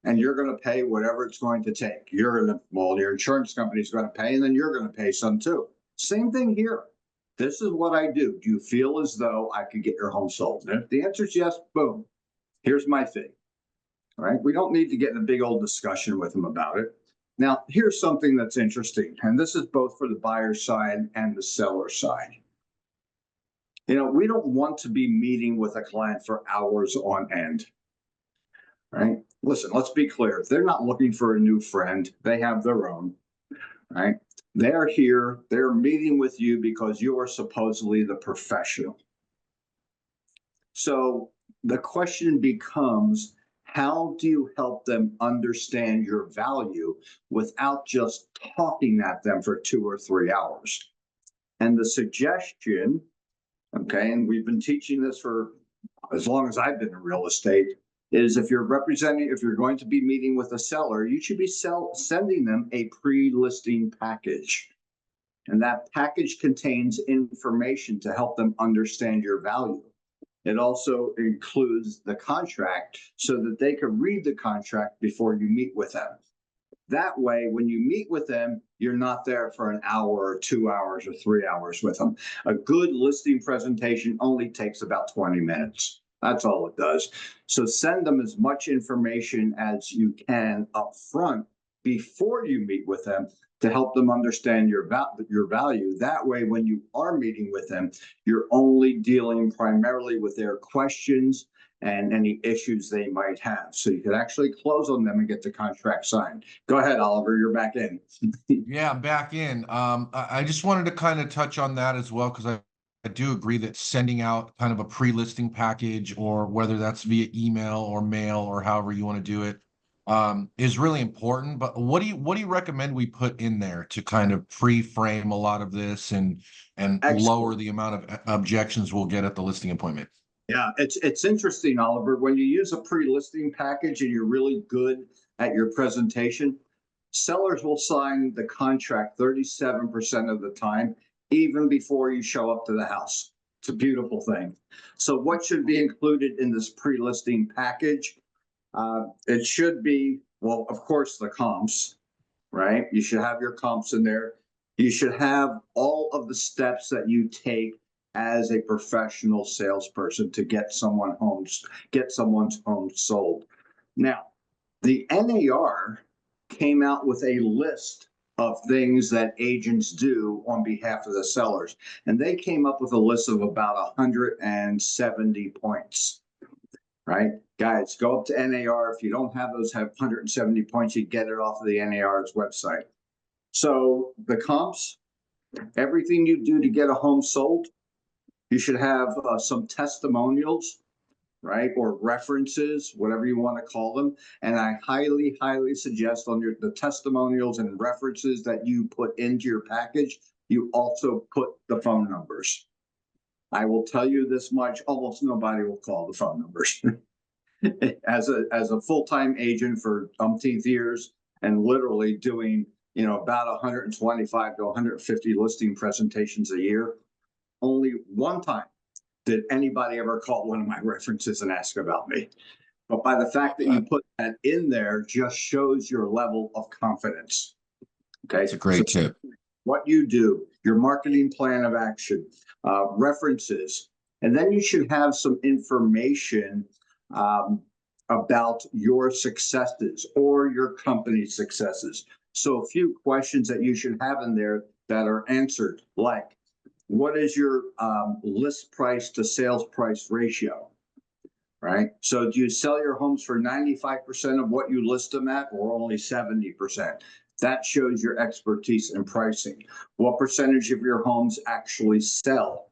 And you're going to pay whatever it's going to take. Your insurance company is going to pay, and then you're going to pay some too. Same thing here. This is what I do. Do you feel as though I could get your home sold? And if the answer is yes, boom, here's my fee. All right. We don't need to get in a big old discussion with them about it. Now, here's something that's interesting, and this is both for the buyer side and the seller side. You know, we don't want to be meeting with a client for hours on end. Right? Listen, let's be clear. They're not looking for a new friend. They have their own, right? They're here. They're meeting with you because you are supposedly the professional. So the question becomes, how do you help them understand your value without just talking at them for 2 or 3 hours? And the suggestion, okay, and we've been teaching this for as long as I've been in real estate, is if you're going to be meeting with a seller, you should be sending them a pre-listing package. And that package contains information to help them understand your value. It also includes the contract so that they can read the contract before you meet with them. That way, when you meet with them, you're not there for an hour or 2 hours or 3 hours with them. A good listing presentation only takes about 20 minutes. That's all it does. So send them as much information as you can up front before you meet with them to help them understand your value. That way, when you are meeting with them, you're only dealing primarily with their questions and any issues they might have. So you could actually close on them and get the contract signed. Go ahead, Oliver, you're back in. Yeah, I'm back in. I just wanted to kind of touch on that as well, because I do agree that sending out kind of a pre-listing package, or whether that's via email or mail or however you want to do it, is really important. But what do you recommend we put in there to kind of pre-frame a lot of this and lower Excellent. the amount of objections we'll get at the listing appointment? Yeah, it's interesting, Oliver. When you use a pre-listing package and you're really good at your presentation, sellers will sign the contract 37% of the time, even before you show up to the house. It's a beautiful thing. So what should be included in this pre-listing package? It should be, well, of course, the comps, right? You should have your comps in there. You should have all of the steps that you take as a professional salesperson to get someone's home sold. Now, the NAR came out with a list of things that agents do on behalf of the sellers, and they came up with a list of about 170 points. Right, guys, go up to NAR. If you don't have 170 points, you get it off of the NAR's website. So the comps, everything you do to get a home sold, you should have some testimonials, right? Or references, whatever you want to call them. And I highly, highly suggest on the testimonials and references that you put into your package, you also put the phone numbers. I will tell you this much, almost nobody will call the phone numbers. As a full-time agent for umpteenth years and literally doing, about 125 to 150 listing presentations a year, only one time did anybody ever call one of my references and ask about me. But by the fact that you put that in there just shows your level of confidence. Okay. It's a great tip. What you do, your marketing plan of action, references, and then you should have some information about your successes or your company's successes. So a few questions that you should have in there that are answered, like, what is your list price to sales price ratio? Right? So do you sell your homes for 95% of what you list them at, or only 70%? That shows your expertise in pricing. What percentage of your homes actually sell?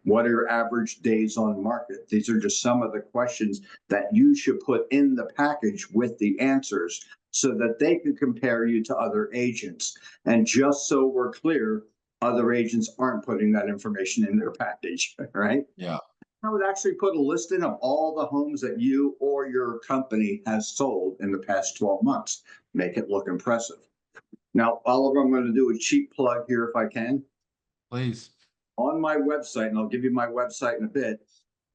What are your average days on market? These are just some of the questions that you should put in the package with the answers so that they can compare you to other agents. And just so we're clear, other agents aren't putting that information in their package, right? Yeah. I would actually put a listing of all the homes that you or your company has sold in the past 12 months. Make it look impressive. Now, Oliver, I'm going to do a cheap plug here if I can. Please. On my website, and I'll give you my website in a bit,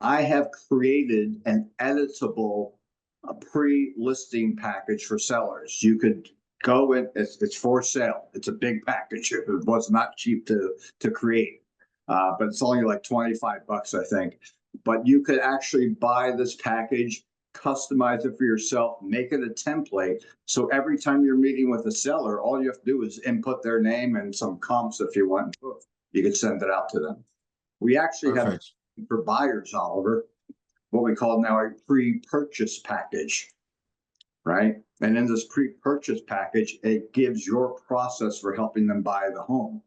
I have created an editable pre-listing package for sellers. You could go in, it's for sale. It's a big package. It was not cheap to create, but it's only like 25 bucks, I think. But you could actually buy this package, customize it for yourself, make it a template. So every time you're meeting with a seller, all you have to do is input their name and some comps if you want. You could send it out to them. We actually have for buyers, Oliver, what we call now a pre-purchase package, right? And in this pre-purchase package, it gives your process for helping them buy the home.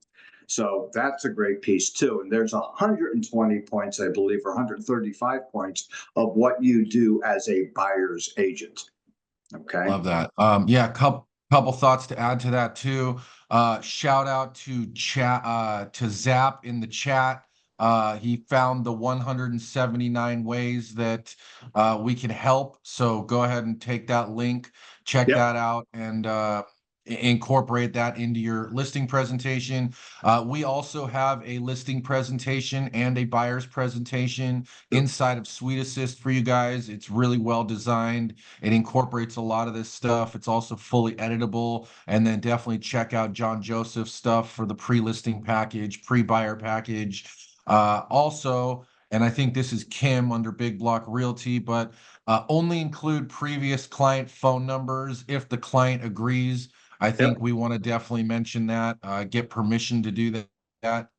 So that's a great piece too. And there's 120 points, I believe, or 135 points of what you do as a buyer's agent. Okay. Love that. Yeah, couple thoughts to add to that too. Shout out to Zap in the chat. He found the 179 ways that we can help. So go ahead and take that link, check that out, and incorporate that into your listing presentation. We also have a listing presentation and a buyer's presentation inside of Suite Assist for you guys. It's really well designed. It incorporates a lot of this stuff. It's also fully editable. And then definitely check out John Joseph's stuff for the pre-listing package, pre-buyer package. Also, and I think this is Kim under Big Block Realty, but only include previous client phone numbers if the client agrees. I think we want to definitely mention that, get permission to do that.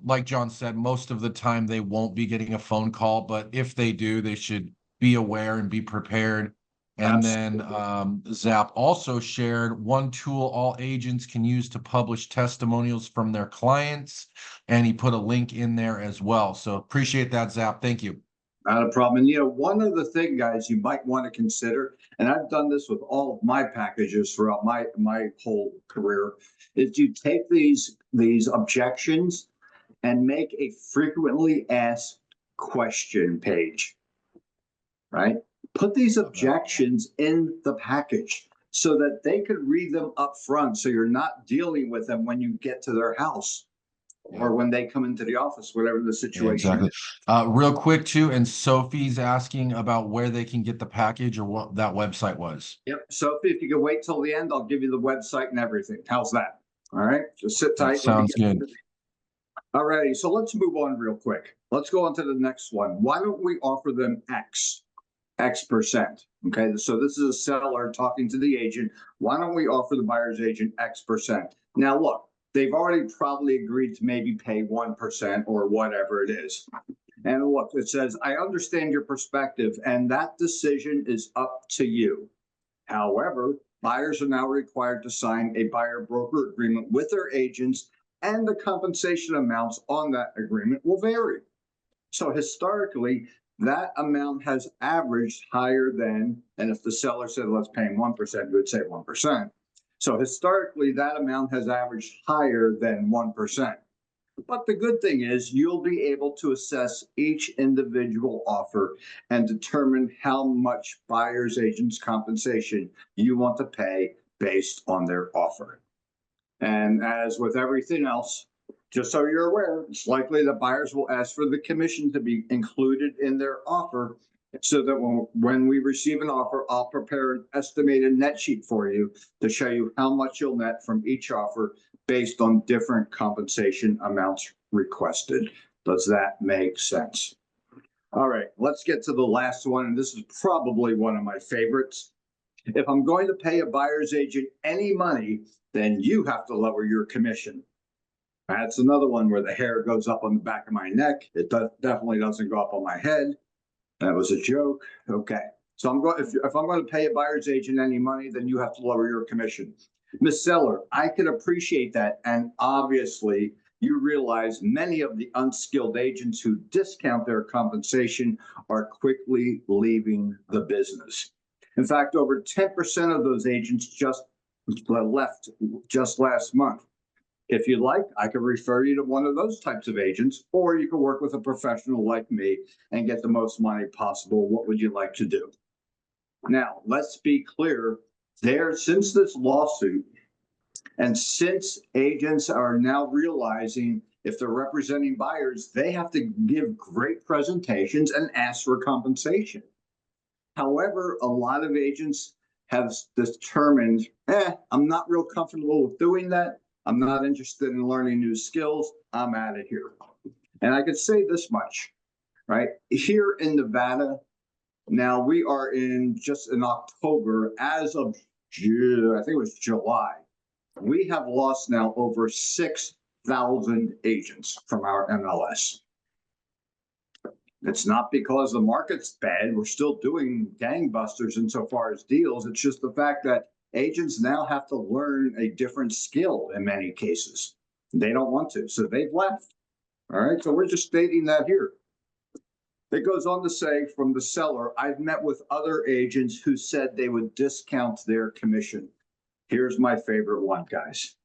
Like John said, most of the time they won't be getting a phone call, but if they do, they should be aware and be prepared. And then Zap also shared one tool all agents can use to publish testimonials from their clients. And he put a link in there as well. So appreciate that, Zap. Thank you. Not a problem. And one other thing, guys, you might want to consider, and I've done this with all of my packages throughout my whole career, is you take these objections and make a frequently asked question page, right? Put these objections in the package so that they could read them up front, so you're not dealing with them when you get to their house. Or when they come into the office, whatever the situation is. Real quick too, and Sophie's asking about where they can get the package or what that website was. Yep. Sophie, if you can wait till the end, I'll give you the website and everything. How's that? All right. Just sit tight. That sounds good. All righty. So let's move on real quick. Let's go on to the next one. Why don't we offer them X percent? Okay. So this is a seller talking to the agent. Why don't we offer the buyer's agent X percent? Now, look. They've already probably agreed to maybe pay 1% or whatever it is. And look, it says, I understand your perspective, and that decision is up to you. However, buyers are now required to sign a buyer broker agreement with their agents, and the compensation amounts on that agreement will vary. So historically, that amount has averaged higher than, and if the seller said, let's pay 1%, you would say 1%. So historically, that amount has averaged higher than 1%. But the good thing is you'll be able to assess each individual offer and determine how much buyer's agent's compensation you want to pay based on their offer. And as with everything else, Just so you're aware, it's likely that buyers will ask for the commission to be included in their offer so that when we receive an offer, I'll prepare an estimated net sheet for you to show you how much you'll net from each offer based on different compensation amounts requested. Does that make sense? All right, let's get to the last one. And this is probably one of my favorites. If I'm going to pay a buyer's agent any money, then you have to lower your commission. That's another one where the hair goes up on the back of my neck. It definitely doesn't go up on my head. That was a joke. Okay. So if I'm going to pay a buyer's agent any money, then you have to lower your commission. Ms. Seller, I can appreciate that. And obviously, you realize many of the unskilled agents who discount their compensation are quickly leaving the business. In fact, over 10% of those agents just left just last month. If you'd like, I could refer you to one of those types of agents, or you could work with a professional like me and get the most money possible. What would you like to do? Now, let's be clear. Since this lawsuit, and since agents are now realizing if they're representing buyers, they have to give great presentations and ask for compensation. However, a lot of agents have determined, I'm not real comfortable with doing that. I'm not interested in learning new skills. I'm out of here. And I could say this much, right? Here in Nevada, now we are just in October, as of June, I think it was July, we have lost now over 6,000 agents from our MLS. It's not because the market's bad. We're still doing gangbusters insofar as deals. It's just the fact that agents now have to learn a different skill in many cases. They don't want to, so they've left. All right, so we're just stating that here. It goes on to say from the seller, I've met with other agents who said they would discount their commission. Here's my favorite one, guys.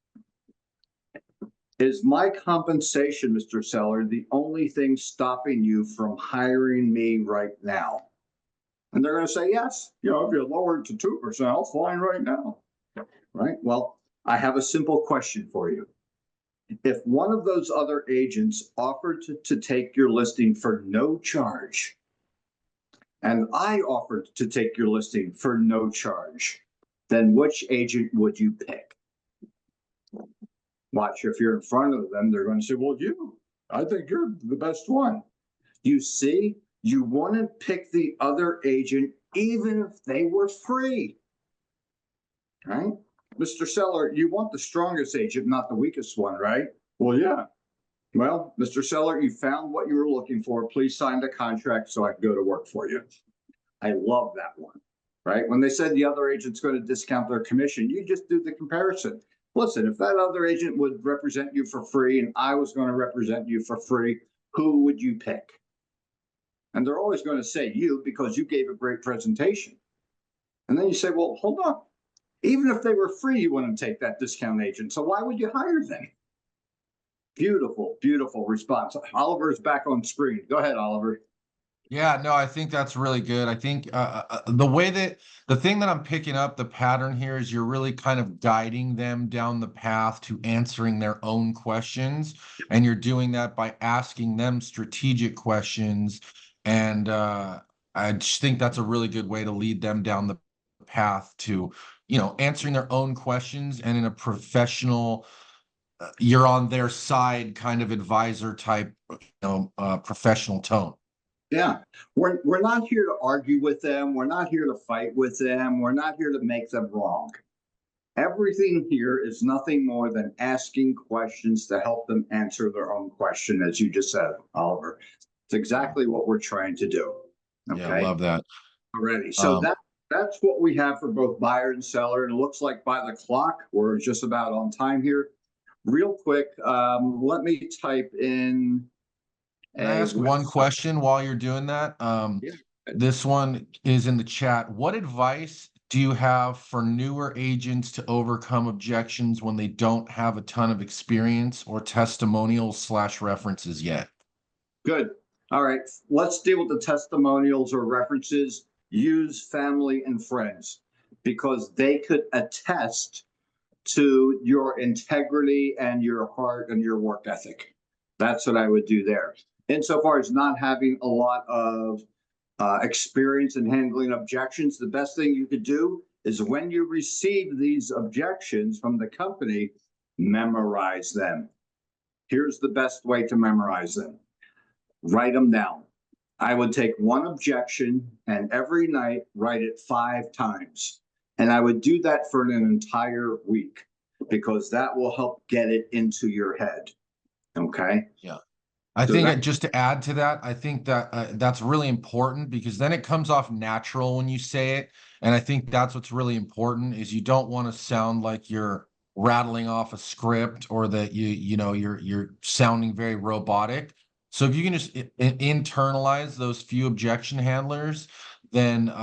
Is my compensation, Mr. Seller, the only thing stopping you from hiring me right now? And they're going to say, yes, if you lower it to 2%, I'll fine right now. Right? Well, I have a simple question for you. If one of those other agents offered to take your listing for no charge, and I offered to take your listing for no charge, then which agent would you pick? Watch, if you're in front of them, they're going to say, well, I think you're the best one. You see, you want to pick the other agent even if they were free. Right? Mr. Seller, you want the strongest agent, not the weakest one, right? Well, yeah. Well, Mr. Seller, you found what you were looking for. Please sign the contract so I can go to work for you. I love that one, right? When they said the other agent's going to discount their commission, you just do the comparison. Listen, if that other agent would represent you for free and I was going to represent you for free, who would you pick? And they're always going to say you because you gave a great presentation. And then you say, well, hold on. Even if they were free, you wouldn't take that discount agent. So why would you hire them? Beautiful, beautiful response. Oliver's back on screen. Go ahead, Oliver. Yeah, no, I think that's really good. I think the thing that I'm picking up the pattern here is you're really kind of guiding them down the path to answering their own questions. And you're doing that by asking them strategic questions. And I just think that's a really good way to lead them down the path to, answering their own questions and in a professional, you're on their side kind of advisor type, professional tone. Yeah, we're not here to argue with them. We're not here to fight with them. We're not here to make them wrong. Everything here is nothing more than asking questions to help them answer their own question, as you just said, Oliver. It's exactly what we're trying to do. Okay. Yeah, I love that. Alrighty. So that's what we have for both buyer and seller. And it looks like by the clock, we're just about on time here. Real quick, let me type in. Can I ask one question while you're doing that? Yeah. This one is in the chat. What advice do you have for newer agents to overcome objections when they don't have a ton of experience or testimonials / references yet? Good. All right. Let's deal with the testimonials or references. Use family and friends because they could attest to your integrity and your heart and your work ethic. That's what I would do there. Insofar as not having a lot of experience in handling objections, the best thing you could do is when you receive these objections from the company, memorize them. Here's the best way to memorize them. Write them down. I would take one objection and every night write it 5 times. And I would do that for an entire week because that will help get it into your head. Okay. Yeah. I So think just to add to that, I think that that's really important because then it comes off natural when you say it. And I think that's what's really important is you don't want to sound like you're rattling off a script or that you're sounding very robotic. So if you can just internalize those few objection handlers, then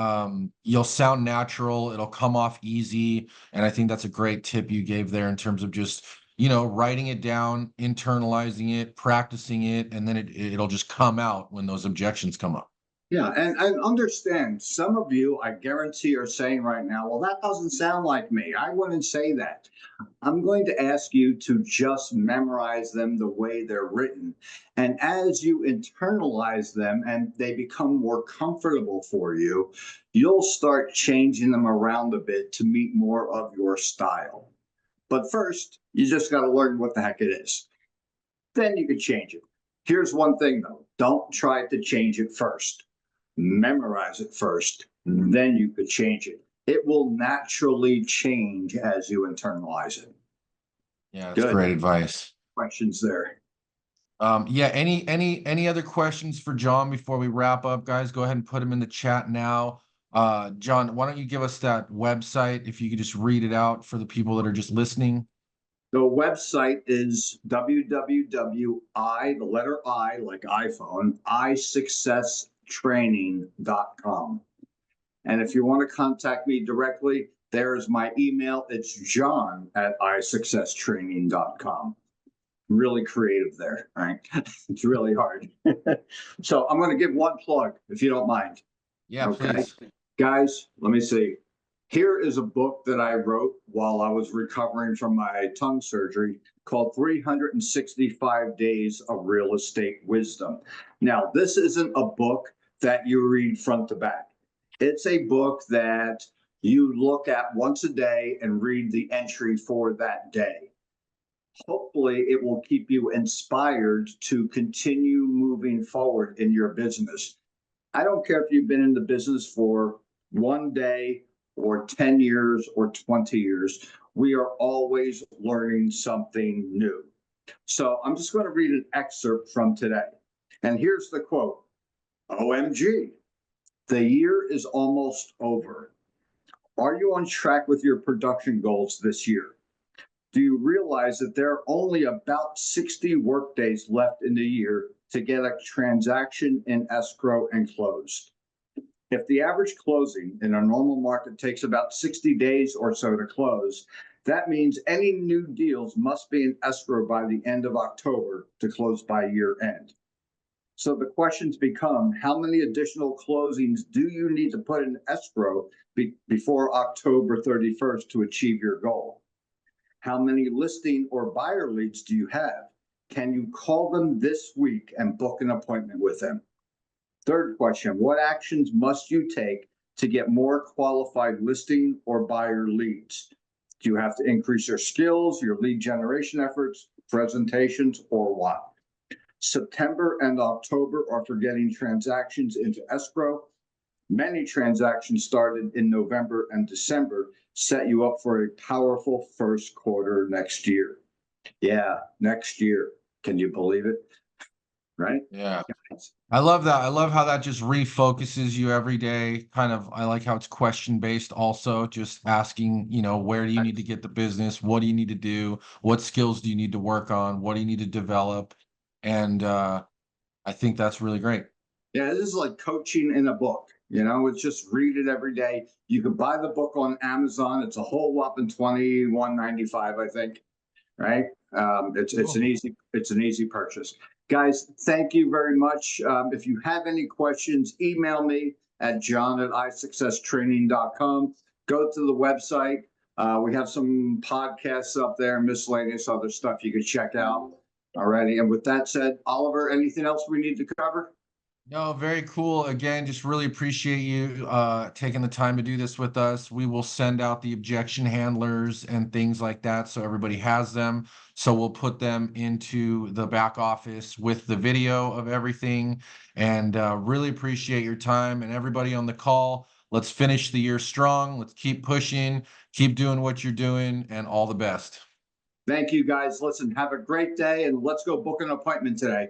you'll sound natural. It'll come off easy. And I think that's a great tip you gave there in terms of just writing it down, internalizing it, practicing it, and then it'll just come out when those objections come up. yeah, and understand, some of you, I guarantee, are saying right now, well, that doesn't sound like me. I wouldn't say that. I'm going to ask you to just memorize them the way they're written. And as you internalize them and they become more comfortable for you, you'll start changing them around a bit to meet more of your style. But first, you just got to learn what the heck it is. Then you can change it. Here's one thing, though. Don't try to change it first. Memorize it first, then you could change it. It will naturally change as you internalize it. Yeah, that's Good. great advice. Questions there? Yeah, any other questions for John before we wrap up, guys? Go ahead and put them in the chat now. John, why don't you give us that website if you could just read it out for the people that are just listening? The website is www.i, the letter I, like iPhone, isuccesstraining.com. And if you want to contact me directly, there's my email. It's john@isuccesstraining.com. Really creative there, right? It's really hard. So I'm going to give one plug, if you don't mind. Yeah, Okay. please. Guys, let me see. Here is a book that I wrote while I was recovering from my tongue surgery called 365 Days of Real Estate Wisdom. Now, this isn't a book that you read front to back. It's a book that you look at once a day and read the entry for that day. Hopefully, it will keep you inspired to continue moving forward in your business. I don't care if you've been in the business for one day or 10 years or 20 years. We are always learning something new. So I'm just going to read an excerpt from today. And here's the quote. OMG, the year is almost over. Are you on track with your production goals this year? Do you realize that there are only about 60 workdays left in the year to get a transaction in escrow and closed? If the average closing in a normal market takes about 60 days or so to close, that means any new deals must be in escrow by the end of October to close by year end. So the questions become, how many additional closings do you need to put in escrow before October 31st to achieve your goal? How many listing or buyer leads do you have? Can you call them this week and book an appointment with them? Third question, what actions must you take to get more qualified listing or buyer leads? Do you have to increase your skills, your lead generation efforts, presentations, or what? September and October are for getting transactions into escrow. Many transactions started in November and December set you up for a powerful first quarter next year. Yeah, next year. Can you believe it? Right? Yeah. I love that. I love how that just refocuses you every day. I like how it's question based also, just asking, where do you need to get the business? What do you need to do? What skills do you need to work on? What do you need to develop? And I think that's really great. Yeah, this is like coaching in a book. It's just read it every day. You can buy the book on Amazon. It's a whole whopping $21.95, I think. Right? It's an easy purchase. Guys, thank you very much. If you have any questions, email me at john@isuccesstraining.com. Go to the website. We have some podcasts up there, miscellaneous other stuff you can check out already. And with that said, Oliver, anything else we need to cover? No, very cool. Again, just really appreciate you taking the time to do this with us. We will send out the objection handlers and things like that so everybody has them. So we'll put them into the back office with the video of everything. And really appreciate your time and everybody on the call. Let's finish the year strong. Let's keep pushing, keep doing what you're doing, and all the best. Thank you, guys. Listen, have a great day, and let's go book an appointment today.